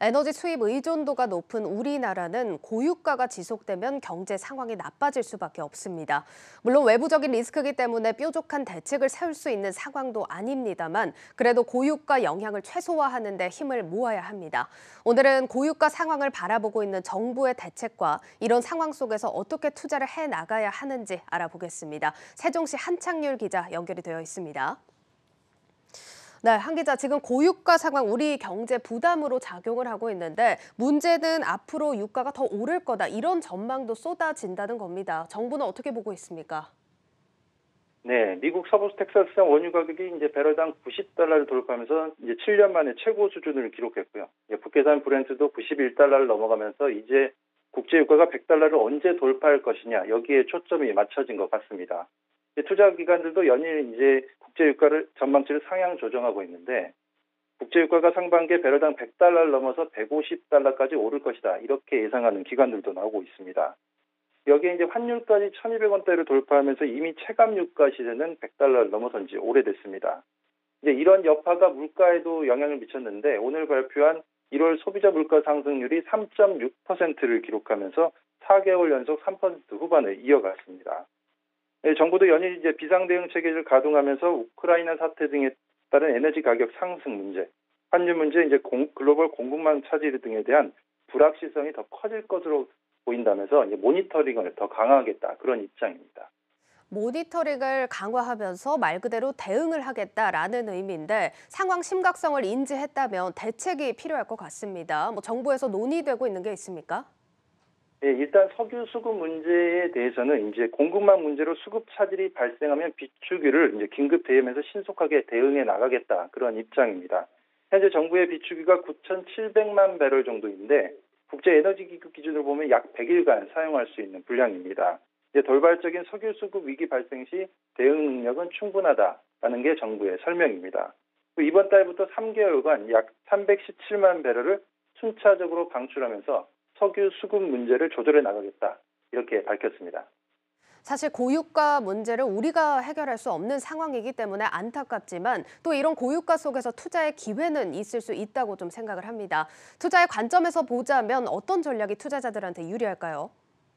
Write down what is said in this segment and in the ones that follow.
에너지 수입 의존도가 높은 우리나라는 고유가가 지속되면 경제 상황이 나빠질 수밖에 없습니다. 물론 외부적인 리스크이기 때문에 뾰족한 대책을 세울 수 있는 상황도 아닙니다만 그래도 고유가 영향을 최소화하는 데 힘을 모아야 합니다. 오늘은 고유가 상황을 바라보고 있는 정부의 대책과 이런 상황 속에서 어떻게 투자를 해나가야 하는지 알아보겠습니다. 세종시 한창률 기자 연결이 되어 있습니다. 네, 한 기자, 지금 고유가 상황 우리 경제 부담으로 작용을 하고 있는데 문제는 앞으로 유가가 더 오를 거다 이런 전망도 쏟아진다는 겁니다. 정부는 어떻게 보고 있습니까? 네, 미국 서부 텍사스산 원유 가격이 이제 배럴당 $90를 돌파하면서 이제 7년 만에 최고 수준을 기록했고요. 북계산 브렌트도 $91를 넘어가면서 이제 국제 유가가 $100를 언제 돌파할 것이냐 여기에 초점이 맞춰진 것 같습니다. 투자 기관들도 연일 이제 국제 유가를 전망치를 상향 조정하고 있는데 국제 유가가 상반기에 배럴당 $100를 넘어서 $150까지 오를 것이다 이렇게 예상하는 기관들도 나오고 있습니다. 여기에 이제 환율까지 1,200원대를 돌파하면서 이미 체감 유가 시세는 $100를 넘어선 지 오래됐습니다. 이제 이런 여파가 물가에도 영향을 미쳤는데 오늘 발표한 1월 소비자 물가 상승률이 3.6%를 기록하면서 4개월 연속 3% 후반을 이어갔습니다. 정부도 연일 이제 비상대응 체계를 가동하면서 우크라이나 사태 등에 따른 에너지 가격 상승 문제, 환율 문제, 이제 글로벌 공급망 차질 등에 대한 불확실성이 더 커질 것으로 보인다면서 이제 모니터링을 더 강화하겠다 그런 입장입니다. 모니터링을 강화하면서 말 그대로 대응을 하겠다라는 의미인데 상황 심각성을 인지했다면 대책이 필요할 것 같습니다. 정부에서 논의되고 있는 게 있습니까? 네, 일단 석유 수급 문제에 대해서는 이제 공급망 문제로 수급 차질이 발생하면 비축유를 이제 긴급 대응해서 신속하게 대응해 나가겠다 그런 입장입니다. 현재 정부의 비축유가 9,700만 배럴 정도인데 국제 에너지 기구 기준으로 보면 약 100일간 사용할 수 있는 분량입니다. 이제 돌발적인 석유 수급 위기 발생 시 대응 능력은 충분하다라는 게 정부의 설명입니다. 이번 달부터 3개월간 약 317만 배럴을 순차적으로 방출하면서 석유 수급 문제를 조절해 나가겠다 이렇게 밝혔습니다. 사실 고유가 문제를 우리가 해결할 수 없는 상황이기 때문에 안타깝지만 또 이런 고유가 속에서 투자의 기회는 있을 수 있다고 좀 생각을 합니다. 투자의 관점에서 보자면 어떤 전략이 투자자들한테 유리할까요?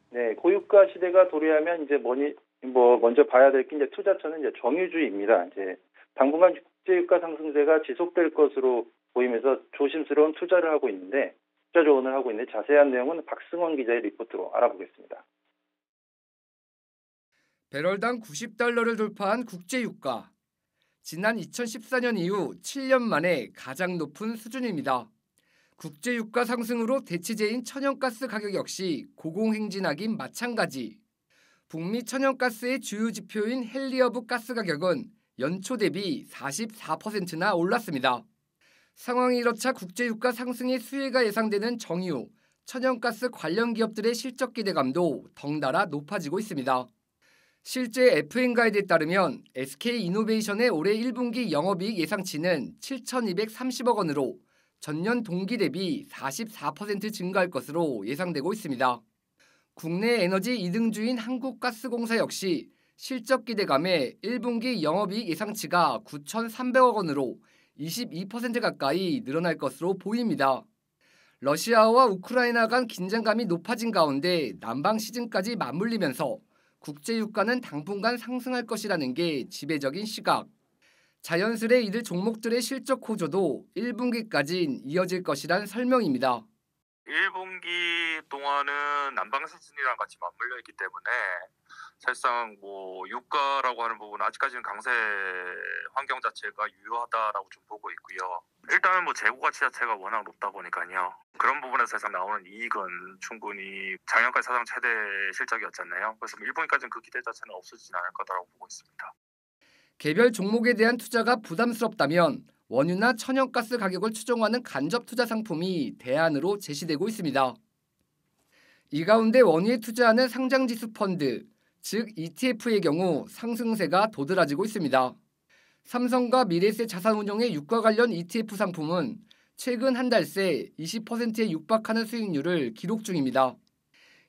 네, 고유가 시대가 도래하면 이제 먼저 봐야 될 게 이제 투자처는 이제 정유주입니다. 이제 당분간 국제유가 상승세가 지속될 것으로 보이면서 조심스러운 투자를 하고 있는데 투자 조언을 하고 있는데 자세한 내용은 박승원 기자의 리포트로 알아보겠습니다. 배럴당 $90를 돌파한 국제유가. 지난 2014년 이후 7년 만에 가장 높은 수준입니다. 국제유가 상승으로 대체제인 천연가스 가격 역시 고공행진하긴 마찬가지. 북미 천연가스의 주요 지표인 헨리허브 가스 가격은 연초 대비 44%나 올랐습니다. 상황이 이렇자 국제유가 상승의 수혜가 예상되는 정유, 천연가스 관련 기업들의 실적 기대감도 덩달아 높아지고 있습니다. 실제 FN가이드에 따르면 SK이노베이션의 올해 1분기 영업이익 예상치는 7,230억 원으로 전년 동기 대비 44% 증가할 것으로 예상되고 있습니다. 국내 에너지 2등주인 한국가스공사 역시 실적 기대감에 1분기 영업이익 예상치가 9,300억 원으로 22% 가까이 늘어날 것으로 보입니다. 러시아와 우크라이나 간 긴장감이 높아진 가운데 난방 시즌까지 맞물리면서 국제유가는 당분간 상승할 것이라는 게 지배적인 시각. 자연스레 이들 종목들의 실적 호조도 1분기까지는 이어질 것이란 설명입니다. 1분기 동안은 난방 시즌이랑 같이 맞물려 있기 때문에 사실상 유가라고 하는 부분은 아직까지는 강세 환경 자체가 유효하다라고 좀 보고 있고요. 일단은 재고 가치 자체가 워낙 높다 보니까요. 그런 부분에서 사실 나오는 이익은 충분히 작년까지 사상 최대 실적이었잖아요. 그래서 1분기까지는 그 기대 자체는 없어지진 않을 거라고 보고 있습니다. 개별 종목에 대한 투자가 부담스럽다면 원유나 천연가스 가격을 추종하는 간접 투자 상품이 대안으로 제시되고 있습니다. 이 가운데 원유에 투자하는 상장지수 펀드, 즉 ETF의 경우 상승세가 도드라지고 있습니다. 삼성과 미래세 자산운용의 유가 관련 ETF 상품은 최근 한 달 새 20%에 육박하는 수익률을 기록 중입니다.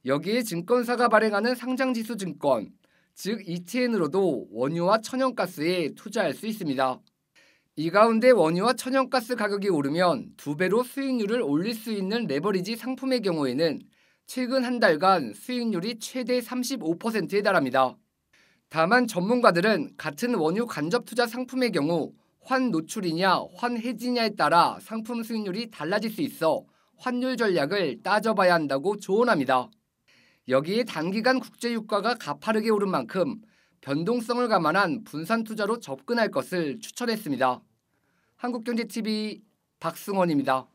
여기에 증권사가 발행하는 상장지수 증권, 즉 ETN으로도 원유와 천연가스에 투자할 수 있습니다. 이 가운데 원유와 천연가스 가격이 오르면 2배로 수익률을 올릴 수 있는 레버리지 상품의 경우에는 최근 한 달간 수익률이 최대 35%에 달합니다. 다만 전문가들은 같은 원유 간접 투자 상품의 경우 환 노출이냐 환 해지냐에 따라 상품 수익률이 달라질 수 있어 환율 전략을 따져봐야 한다고 조언합니다. 여기에 단기간 국제 유가가 가파르게 오른 만큼 변동성을 감안한 분산 투자로 접근할 것을 추천했습니다. 한국경제TV 박승원입니다.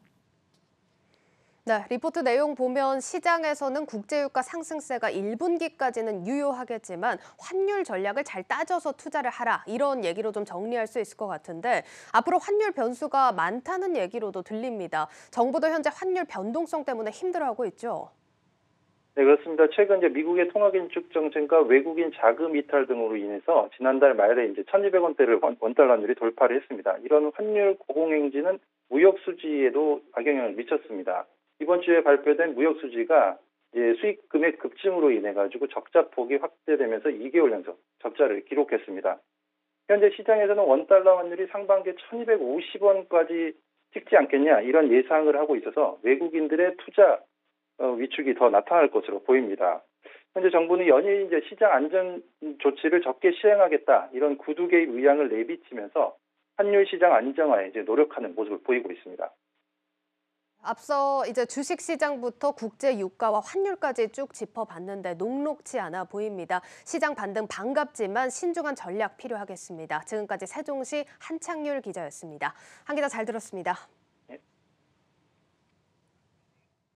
네, 리포트 내용 보면 시장에서는 국제유가 상승세가 1분기까지는 유효하겠지만 환율 전략을 잘 따져서 투자를 하라, 이런 얘기로 좀 정리할 수 있을 것 같은데, 앞으로 환율 변수가 많다는 얘기로도 들립니다. 정부도 현재 환율 변동성 때문에 힘들어하고 있죠. 네, 그렇습니다. 최근 이제 미국의 통화긴축 정책과 외국인 자금 이탈 등으로 인해서 지난달 말에 이제 1,200원대를 원달러 환율이 돌파를 했습니다. 이런 환율 고공행진은 무역 수지에도 악영향을 미쳤습니다. 이번 주에 발표된 무역 수지가 이제 수익 금액 급증으로 인해 가지고 적자 폭이 확대되면서 2개월 연속 적자를 기록했습니다. 현재 시장에서는 원달러 환율이 상반기에 1,250원까지 찍지 않겠냐, 이런 예상을 하고 있어서 외국인들의 투자 위축이 더 나타날 것으로 보입니다. 현재 정부는 연일 이제 시장 안전 조치를 적게 시행하겠다, 이런 구두 개입 의향을 내비치면서 환율 시장 안정화에 이제 노력하는 모습을 보이고 있습니다. 앞서 이제 주식 시장부터 국제 유가와 환율까지 쭉 짚어봤는데 녹록지 않아 보입니다. 시장 반등 반갑지만 신중한 전략 필요하겠습니다. 지금까지 세종시 한창률 기자였습니다. 한 기자 잘 들었습니다.